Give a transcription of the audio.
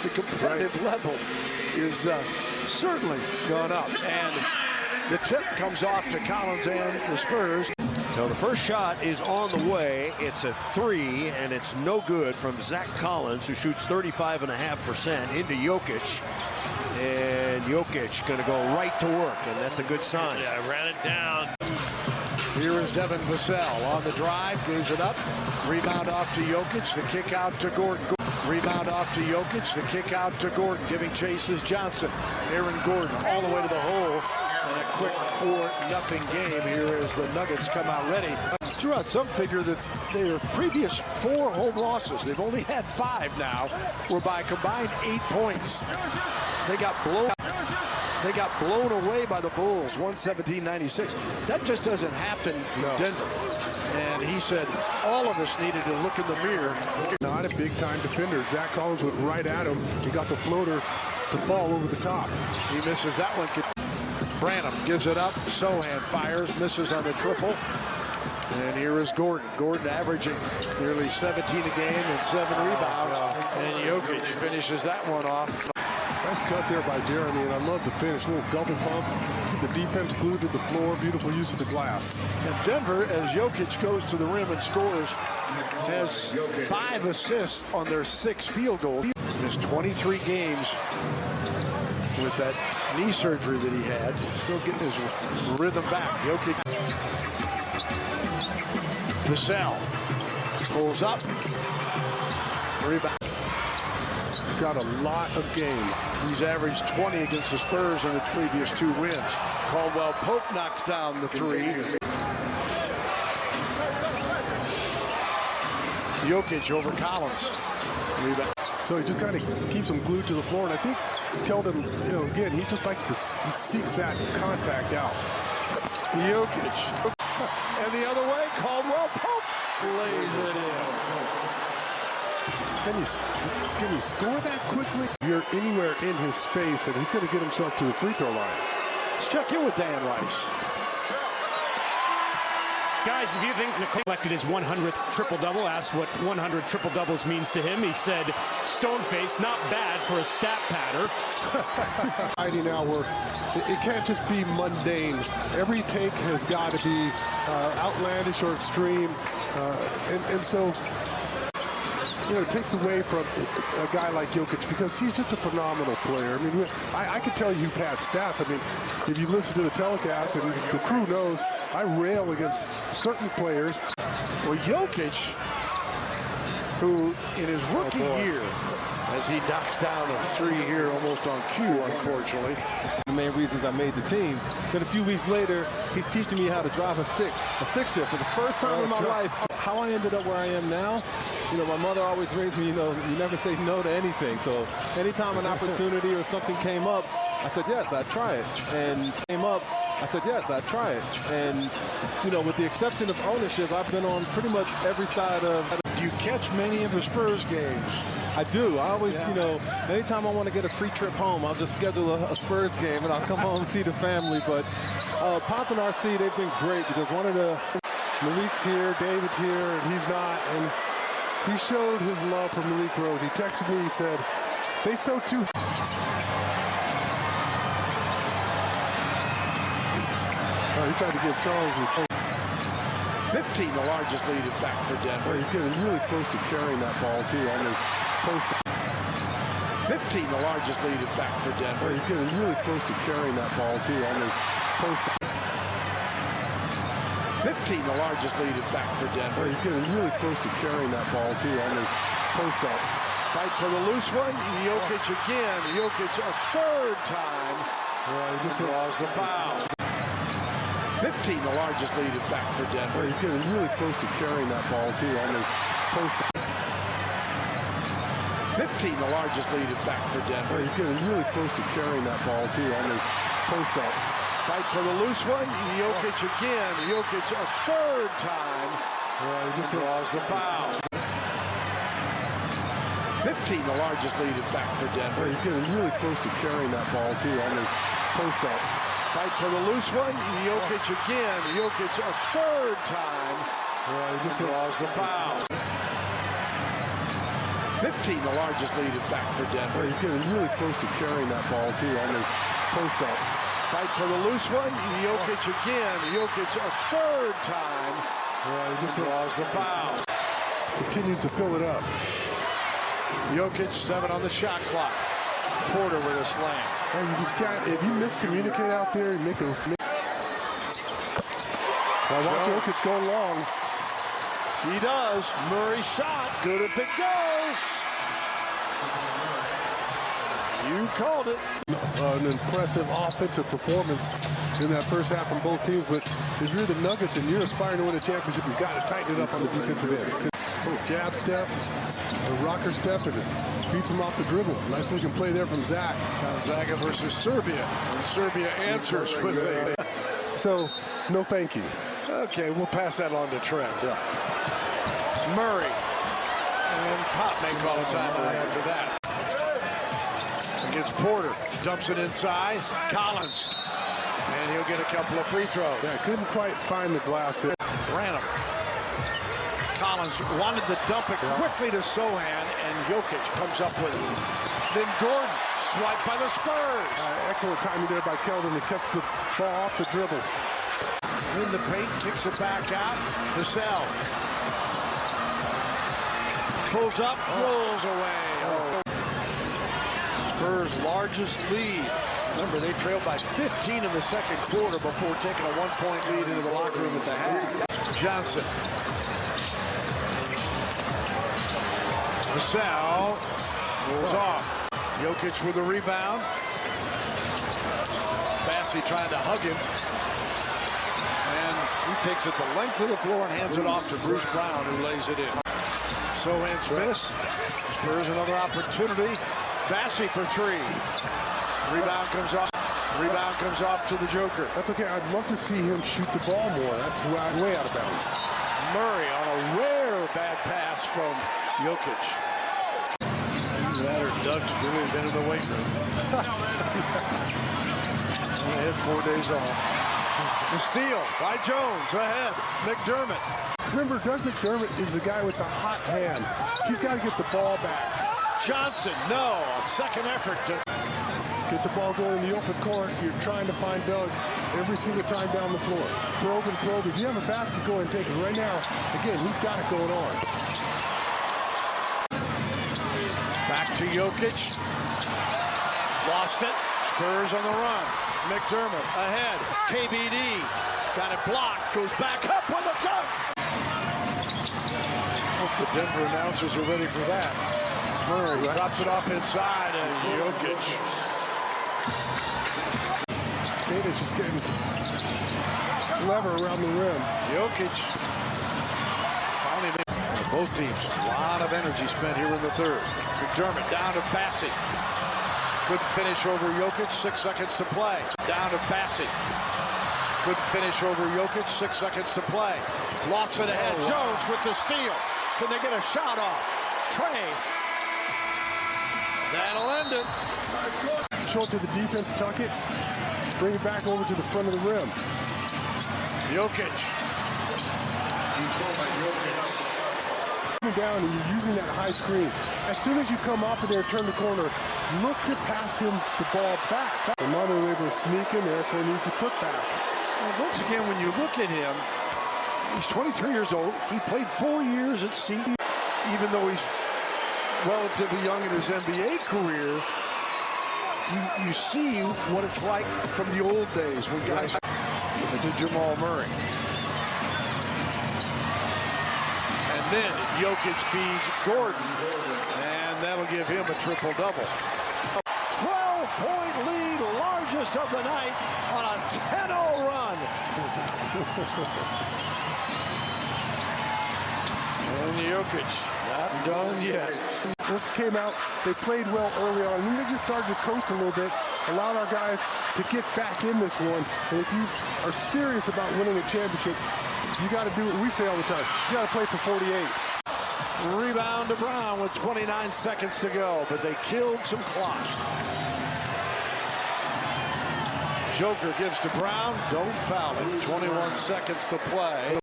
The competitive level is certainly gone up. And the tip comes off to Collins and the Spurs. So the first shot is on the way. It's a three, and it's no good from Zach Collins, who shoots 35.5% into Jokic. And Jokic going to go right to work, and that's a good sign. Yeah, ran it down. Here is Devin Vassell on the drive, gives it up. Rebound off to Jokic, the kick out to Gordon. Rebound off to Jokic, the kick out to Gordon. Giving chase is Johnson. Aaron Gordon all the way to the hole. And a quick 4-0 game here as the Nuggets come out ready. Threw out some figure that their previous 4 home losses, they've only had 5 now, were by a combined 8 points. They got blown away by the Bulls, 117-96. That just doesn't happen in Denver. And he said all of us needed to look in the mirror. Not a big-time defender. Zach Collins went right at him. He got the floater to fall over the top. He misses that one. Branham gives it up. Sohan fires, misses on the triple. And here is Gordon. Gordon averaging nearly 17 a game and 7 rebounds. And Jokic finishes that one off. Nice cut there by Jeremy, and I love the finish. A little double pump. Keep the defense glued to the floor. Beautiful use of the glass. And Denver, as Jokic goes to the rim and scores, has 5 assists on their 6 field goals. Missed 23 games with that knee surgery that he had. Still getting his rhythm back. Jokic. Vassell pulls up. Rebound. Got a lot of game. He's averaged 20 against the Spurs in the previous 2 wins. Caldwell Pope knocks down the 3. Jokic over Collins. Rebound. So he just kind of keeps him glued to the floor, and I think Keldon, again, he just likes to seeks that contact out. Jokic. And the other way, Caldwell Pope lays it in. Can he score that quickly? You're anywhere in his space, and he's going to get himself to the free throw line. Let's check in with Dan Rice. Guys, if you think Nikola collected his 100th triple-double, asked what 100 triple-doubles means to him, he said, stone-faced, not bad for a stat patter. Now where it can't just be mundane. Every take has got to be outlandish or extreme. And so, it takes away from a guy like Jokic because he's just a phenomenal player. I mean, I could tell you Pat's stats. I mean, if you listen to the telecast and the crew knows, I rail against certain players. Well, Jokic, who in his rookie year, as he knocks down a 3 here almost on cue, unfortunately. The main reasons I made the team. Then a few weeks later, he's teaching me how to drive a stick shift for the first time in my life. How I ended up where I am now, my mother always raised me, you never say no to anything. So anytime an opportunity or something came up, I said, yes, I'd try it. And came up, I said, yes, I'd try it. And, with the exception of ownership, I've been on pretty much every side of. Do you catch many of the Spurs games? I do. I always, anytime I want to get a free trip home, I'll just schedule a Spurs game and I'll come home and see the family. But Pop and RC, they've been great because one of the Malik's here, David's here, and he's not. And he showed his love for Malik Rose. He texted me, he said, they so too. He tried to give Charles 15, the largest lead, in fact, for Denver. He's getting really close to carrying that ball, too, on his post. 15, the largest lead, in fact, for Denver. He's getting really close to carrying that ball, too, on his post. 15, the largest lead, in fact, for Denver. He's getting really close to carrying that ball, too, on his post-up. Fight for the loose one. Jokic again. Jokic a 3rd time. He just draws the foul. 15, the largest lead, in fact, for Denver. He's getting really close to carrying that ball, too, on his post-up. 15, the largest lead, in fact, for Denver. He's getting really close to carrying that ball, too, on his post-up. Fight for the loose one. Jokic again. Jokic a 3rd time. He just draws the foul. 15, the largest lead, in fact, for Denver. He's getting really close to carrying that ball, too, on his post-up. Fight for the loose one. Jokic again. Jokic a 3rd time. He just draws the foul. 15, the largest lead, in fact, for Denver. He's getting really close to carrying that ball, too, on this post-up. Fight for the loose one. Jokic again. Jokic a third time. Yeah, he just draws the foul. Continues to fill it up. Jokic 7 on the shot clock. Porter with a slam. And you just got, if you miscommunicate out there, you make a... Now watch Jokic go long. He does. Murray shot. Good if it goes. You called it. An impressive offensive performance in that first half from both teams. But if you're the Nuggets and you're aspiring to win a championship, you've got to tighten it up on the defensive end. Jab step, a rocker step, and it beats him off the dribble. Nice looking play there from Zach. Gonzaga versus Serbia. And Serbia answers with a... So, no thank you. Okay, we'll pass that on to Trent. Yeah. Murray. And Pop may call a timeout after that. Against Porter. Dumps it inside. Collins. And he'll get a couple of free throws. Yeah, couldn't quite find the glass there. Branham. Collins wanted to dump it quickly to Sohan, and Jokic comes up with it. Then Gordon, swiped by the Spurs. Excellent timing there by Keldon. He kept the ball off the dribble. In the paint, kicks it back out. Vassell. Pulls up, rolls away. Spurs' largest lead. Remember, they trailed by 15 in the second quarter before taking a one-point lead into the locker room at the half. Johnson. Vassell rolls off. Jokic with a rebound. Bassey trying to hug him. And he takes it the length of the floor and hands it off to Bruce Brown, who lays it in. Sohan's miss. Spurs another opportunity. Bassey for three. Rebound comes off. Rebound comes off to the Joker. That's okay. I'd love to see him shoot the ball more. That's way out of bounds. Murray on a rare bad pass from Jokic. That or Doug's really been in the weight room. They had 4 days off. The steal by Jones ahead. McDermott. Remember, Doug McDermott is the guy with the hot hand. He's got to get the ball back. Johnson, no. A second effort to get the ball going in the open court. You're trying to find Doug every single time down the floor. Probe and probe. If you have a basket, go and take it right now. Again, he's got it going on. Back to Jokic. Lost it. Spurs on the run. McDermott ahead. KBD. Got it blocked. Goes back up with a dunk. Hope the Denver announcers are ready for that. Murray drops it off inside, and Jokic. Davis just getting clever around the rim. Jokic finally made both teams. A lot of energy spent here in the third. McDermott down to Bassey. Couldn't finish over Jokic. 6 seconds to play. Down to Bassey. Couldn't finish over Jokic. 6 seconds to play. Lost it ahead. Jones with the steal. Can they get a shot off? Trey. That'll end it. Show it to the defense, tuck it, bring it back over to the front of the rim. Jokic. Coming down and you're using that high screen. As soon as you come off of there, turn the corner, look to pass him the ball back. And now they're able to sneak in there, therefore needs a putback. Well, once again, when you look at him, he's 23 years old. He played 4 years at Seton, even though he's relatively young in his NBA career. You see what it's like from the old days when guys to Jamal Murray. And then Jokic feeds Gordon, and that'll give him a triple-double. 12-point lead, largest of the night, on a 10-0 run. And Jokic not done yet. Once it came out, they played well early on. And then they just started to coast a little bit, allowed our guys to get back in this one. And if you are serious about winning a championship, you got to do what we say all the time. You got to play for 48. Rebound to Brown with 29 seconds to go, but they killed some clock. Joker gives to Brown. Don't foul it. 21 seconds to play.